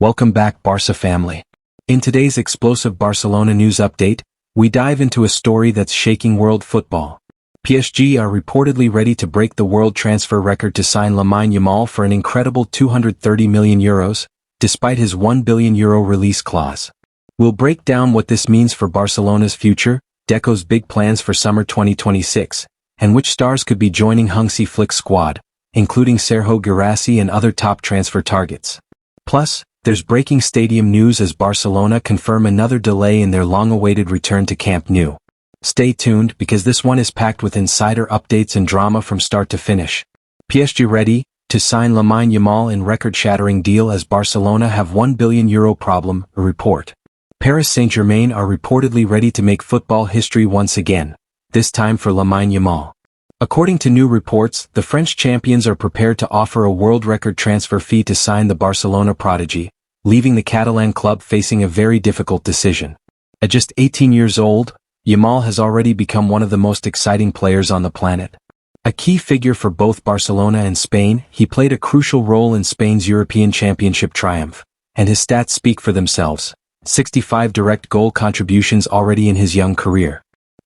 Welcome back, Barça family. In today's explosive Barcelona news update, we dive into a story that's shaking world football. PSG are reportedly ready to break the world transfer record to sign Lamine Yamal for an incredible €230 million, despite his €1 billion release clause. We'll break down what this means for Barcelona's future, Deco's big plans for summer 2026, and which stars could be joining Hansi Flick's squad, including Sergio Guirassy and other top transfer targets. Plus, there's breaking stadium news as Barcelona confirm another delay in their long-awaited return to Camp Nou. Stay tuned because this one is packed with insider updates and drama from start to finish. PSG ready to sign Lamine Yamal in record-shattering deal as Barcelona have €1 billion problem, a report. Paris Saint-Germain are reportedly ready to make football history once again, this time for Lamine Yamal. According to new reports, the French champions are prepared to offer a world record transfer fee to sign the Barcelona prodigy, leaving the Catalan club facing a very difficult decision. At just 18 years old, Yamal has already become one of the most exciting players on the planet. A key figure for both Barcelona and Spain, he played a crucial role in Spain's European Championship triumph, and his stats speak for themselves. 65 direct goal contributions already in his young career.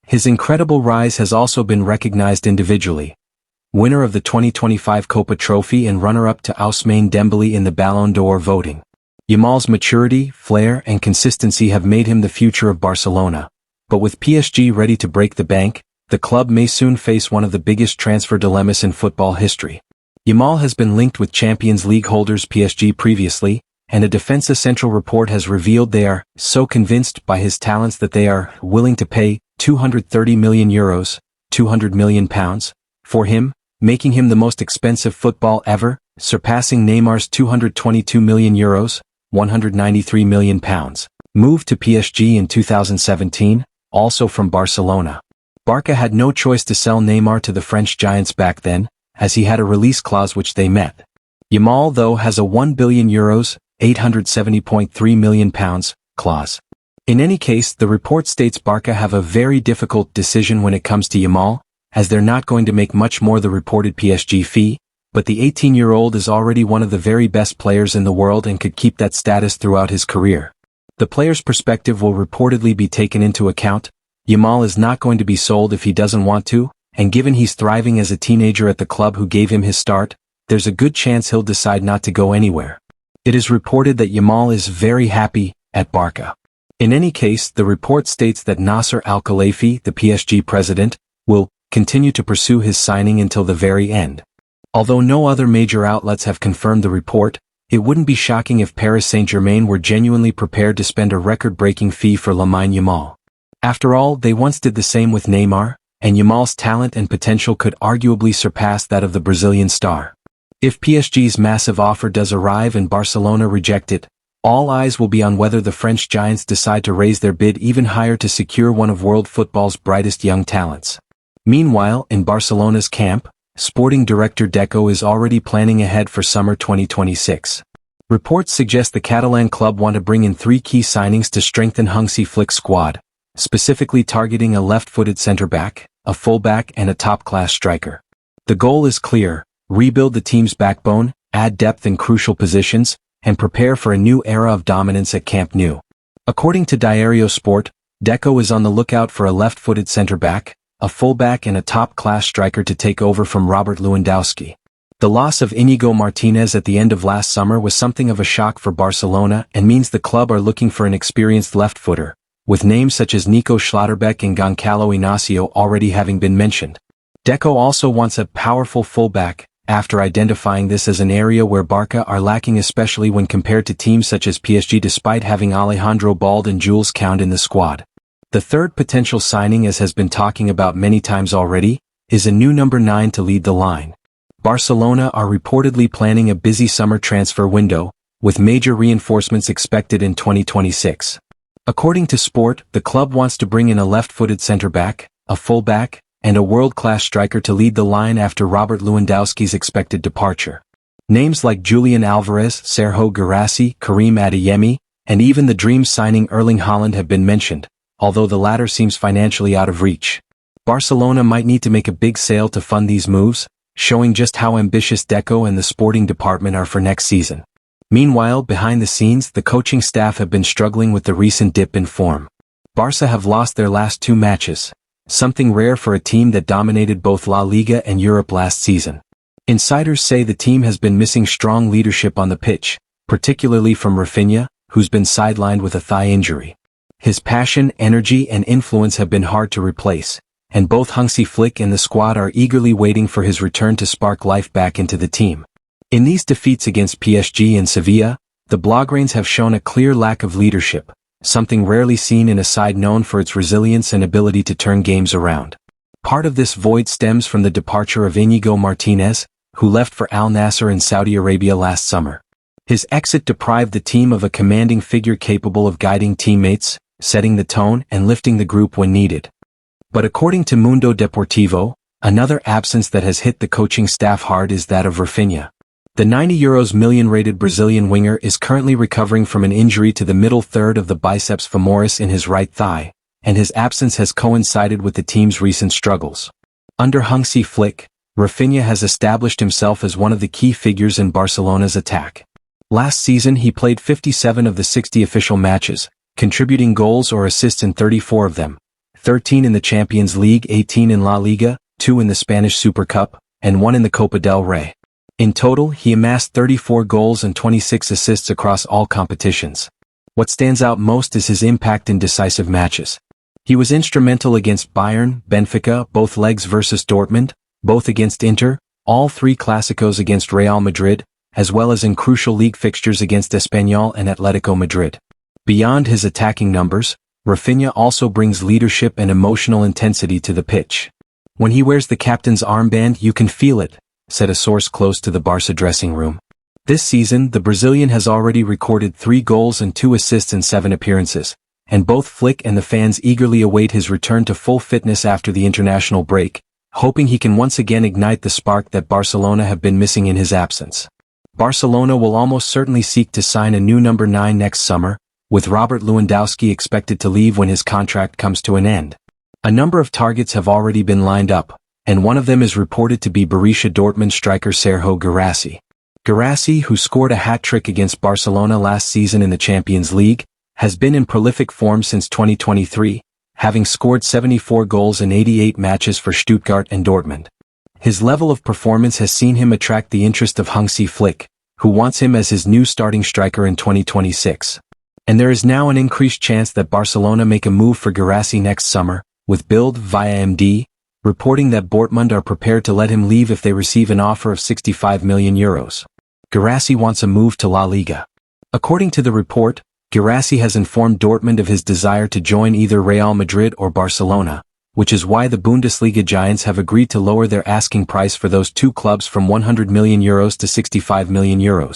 His incredible rise has also been recognized individually. Winner of the 2025 Copa Trophy and runner-up to Ousmane Dembele in the Ballon d'Or voting. Yamal's maturity, flair, and consistency have made him the future of Barcelona. But with PSG ready to break the bank, the club may soon face one of the biggest transfer dilemmas in football history. Yamal has been linked with Champions League holders PSG previously, and a Defensa Central report has revealed they are so convinced by his talents that they are willing to pay €230 million, £200 million, for him, making him the most expensive football ever, surpassing Neymar's €222 million, £193 million, move to PSG in 2017, also from Barcelona. Barça had no choice to sell Neymar to the French giants back then, as he had a release clause which they met. Yamal, though, has a €1 billion, £870.3 million, clause. In any case, the report states Barça have a very difficult decision when it comes to Yamal, as they're not going to make much more the reported PSG fee, but the 18-year-old is already one of the very best players in the world and could keep that status throughout his career. The player's perspective will reportedly be taken into account. Yamal is not going to be sold if he doesn't want to, and given he's thriving as a teenager at the club who gave him his start, there's a good chance he'll decide not to go anywhere. It is reported that Yamal is very happy at Barça. In any case, the report states that Nasser Al-Khelaifi, the PSG president, will continue to pursue his signing until the very end. Although no other major outlets have confirmed the report, it wouldn't be shocking if Paris Saint-Germain were genuinely prepared to spend a record-breaking fee for Lamine Yamal. After all, they once did the same with Neymar, and Yamal's talent and potential could arguably surpass that of the Brazilian star. If PSG's massive offer does arrive and Barcelona reject it, all eyes will be on whether the French giants decide to raise their bid even higher to secure one of world football's brightest young talents. Meanwhile, in Barcelona's camp, sporting director Deco is already planning ahead for summer 2026. Reports suggest the Catalan club want to bring in 3 key signings to strengthen Hansi Flick's squad, specifically targeting a left-footed centre-back, a full-back and a top-class striker. The goal is clear: rebuild the team's backbone, add depth in crucial positions, and prepare for a new era of dominance at Camp Nou. According to Diario Sport, Deco is on the lookout for a left-footed centre-back, a full-back and a top-class striker to take over from Robert Lewandowski. The loss of Íñigo Martínez at the end of last summer was something of a shock for Barcelona and means the club are looking for an experienced left-footer, with names such as Nico Schlotterbeck and Goncalo Inacio already having been mentioned. Deco also wants a powerful full-back, after identifying this as an area where Barça are lacking, especially when compared to teams such as PSG, despite having Alejandro Balde and Jules Koundé in the squad. The third potential signing, as has been talking about many times already, is a new number 9 to lead the line. Barcelona are reportedly planning a busy summer transfer window, with major reinforcements expected in 2026. According to Sport, the club wants to bring in a left-footed centre-back, a full-back, and a world-class striker to lead the line after Robert Lewandowski's expected departure. Names like Julian Alvarez, Sergio Guirassy, Karim Adeyemi, and even the dream signing Erling Haaland have been mentioned, although the latter seems financially out of reach. Barcelona might need to make a big sale to fund these moves, showing just how ambitious Deco and the sporting department are for next season. Meanwhile, behind the scenes, the coaching staff have been struggling with the recent dip in form. Barça have lost their last 2 matches, something rare for a team that dominated both La Liga and Europe last season. Insiders say the team has been missing strong leadership on the pitch, particularly from Rafinha, who's been sidelined with a thigh injury. His passion, energy, and influence have been hard to replace, and both Hansi Flick and the squad are eagerly waiting for his return to spark life back into the team. In these defeats against PSG and Sevilla, the Blaugranes have shown a clear lack of leadership, something rarely seen in a side known for its resilience and ability to turn games around. Part of this void stems from the departure of Íñigo Martínez, who left for Al Nassr in Saudi Arabia last summer. His exit deprived the team of a commanding figure capable of guiding teammates, setting the tone, and lifting the group when needed. But according to Mundo Deportivo, another absence that has hit the coaching staff hard is that of Rafinha. The €90 million rated Brazilian winger is currently recovering from an injury to the middle third of the biceps femoris in his right thigh, and his absence has coincided with the team's recent struggles. Under Hansi Flick, Rafinha has established himself as one of the key figures in Barcelona's attack. Last season he played 57 of the 60 official matches, contributing goals or assists in 34 of them, 13 in the Champions League, 18 in La Liga, 2 in the Spanish Super Cup, and 1 in the Copa del Rey. In total, he amassed 34 goals and 26 assists across all competitions. What stands out most is his impact in decisive matches. He was instrumental against Bayern, Benfica, both legs versus Dortmund, both against Inter, all 3 Clásicos against Real Madrid, as well as in crucial league fixtures against Espanyol and Atletico Madrid. Beyond his attacking numbers, Rafinha also brings leadership and emotional intensity to the pitch. When he wears the captain's armband, you can feel it, said a source close to the Barça dressing room. This season, the Brazilian has already recorded 3 goals and 2 assists in 7 appearances, and both Flick and the fans eagerly await his return to full fitness after the international break, hoping he can once again ignite the spark that Barcelona have been missing in his absence. Barcelona will almost certainly seek to sign a new number 9 next summer, with Robert Lewandowski expected to leave when his contract comes to an end. A number of targets have already been lined up, and one of them is reported to be Borussia Dortmund striker Serhou Guirassy. Guirassy, who scored a hat-trick against Barcelona last season in the Champions League, has been in prolific form since 2023, having scored 74 goals in 88 matches for Stuttgart and Dortmund. His level of performance has seen him attract the interest of Hansi Flick, who wants him as his new starting striker in 2026. And there is now an increased chance that Barcelona make a move for Guirassy next summer, with Bild via MD, reporting that Dortmund are prepared to let him leave if they receive an offer of €65 million. Guirassy wants a move to La Liga. According to the report, Guirassy has informed Dortmund of his desire to join either Real Madrid or Barcelona, which is why the Bundesliga giants have agreed to lower their asking price for those 2 clubs from €100 million to €65 million.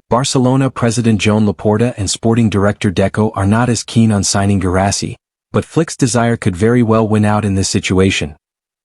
Barcelona president Joan Laporta and sporting director Deco are not as keen on signing Guirassy, but Flick's desire could very well win out in this situation,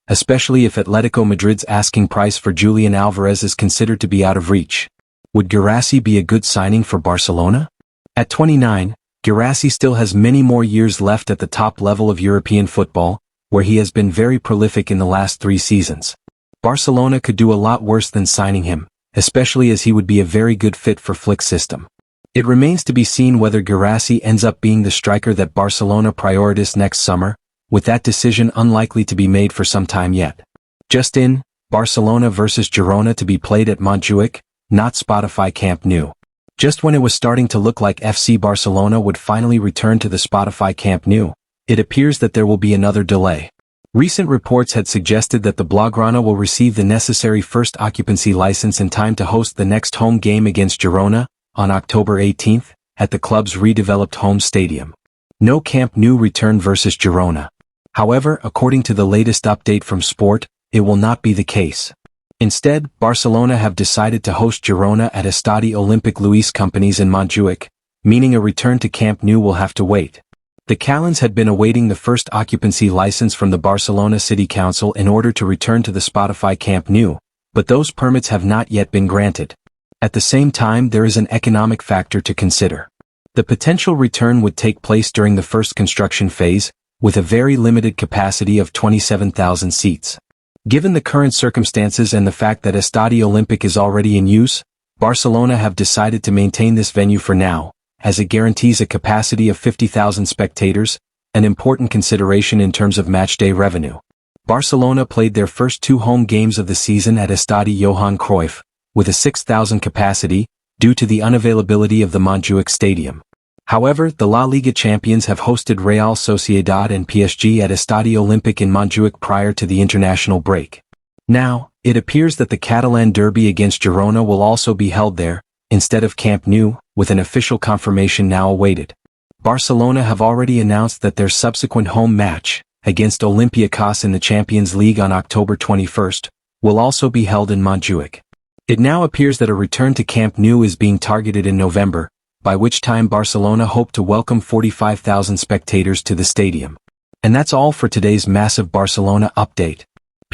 especially if Atletico Madrid's asking price for Julian Alvarez is considered to be out of reach. Would Guirassy be a good signing for Barcelona? At 29, Guirassy still has many more years left at the top level of European football, where he has been very prolific in the last 3 seasons. Barcelona could do a lot worse than signing him, especially as he would be a very good fit for Flick's system. It remains to be seen whether Guirassy ends up being the striker that Barcelona prioritizes next summer, with that decision unlikely to be made for some time yet. Just in, Barcelona versus Girona to be played at Montjuic, not Spotify Camp Nou. Just when it was starting to look like FC Barcelona would finally return to the Spotify Camp Nou, it appears that there will be another delay. Recent reports had suggested that the Blaugrana will receive the necessary first occupancy license in time to host the next home game against Girona, on October 18th, at the club's redeveloped home stadium. No Camp Nou return versus Girona. However, according to the latest update from Sport, it will not be the case. Instead, Barcelona have decided to host Girona at Estadi Olympic Luis Companys in Montjuic, meaning a return to Camp Nou will have to wait. The Callans had been awaiting the first occupancy license from the Barcelona City Council in order to return to the Spotify Camp Nou, but those permits have not yet been granted. At the same time, there is an economic factor to consider. The potential return would take place during the first construction phase, with a very limited capacity of 27,000 seats. Given the current circumstances and the fact that Estadi Olympic is already in use, Barcelona have decided to maintain this venue for now, as it guarantees a capacity of 50,000 spectators, an important consideration in terms of matchday revenue. Barcelona played their first 2 home games of the season at Estadi Johan Cruyff, with a 6,000 capacity, due to the unavailability of the Montjuic Stadium. However, the La Liga champions have hosted Real Sociedad and PSG at Estadi Olympic in Montjuic prior to the international break. Now, it appears that the Catalan derby against Girona will also be held there, instead of Camp Nou, with an official confirmation now awaited. Barcelona have already announced that their subsequent home match, against Olympiacos in the Champions League on October 21st, will also be held in Montjuic. It now appears that a return to Camp Nou is being targeted in November, by which time Barcelona hope to welcome 45,000 spectators to the stadium. And that's all for today's massive Barcelona update.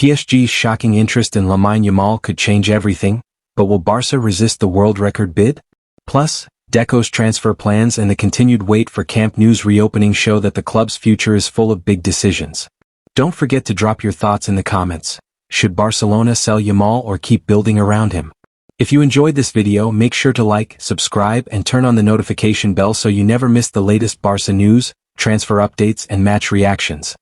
PSG's shocking interest in Lamine Yamal could change everything, but will Barça resist the world record bid? Plus, Deco's transfer plans and the continued wait for Camp Nou's reopening show that the club's future is full of big decisions. Don't forget to drop your thoughts in the comments. Should Barcelona sell Yamal or keep building around him? If you enjoyed this video, make sure to like, subscribe, and turn on the notification bell so you never miss the latest Barça news, transfer updates, and match reactions.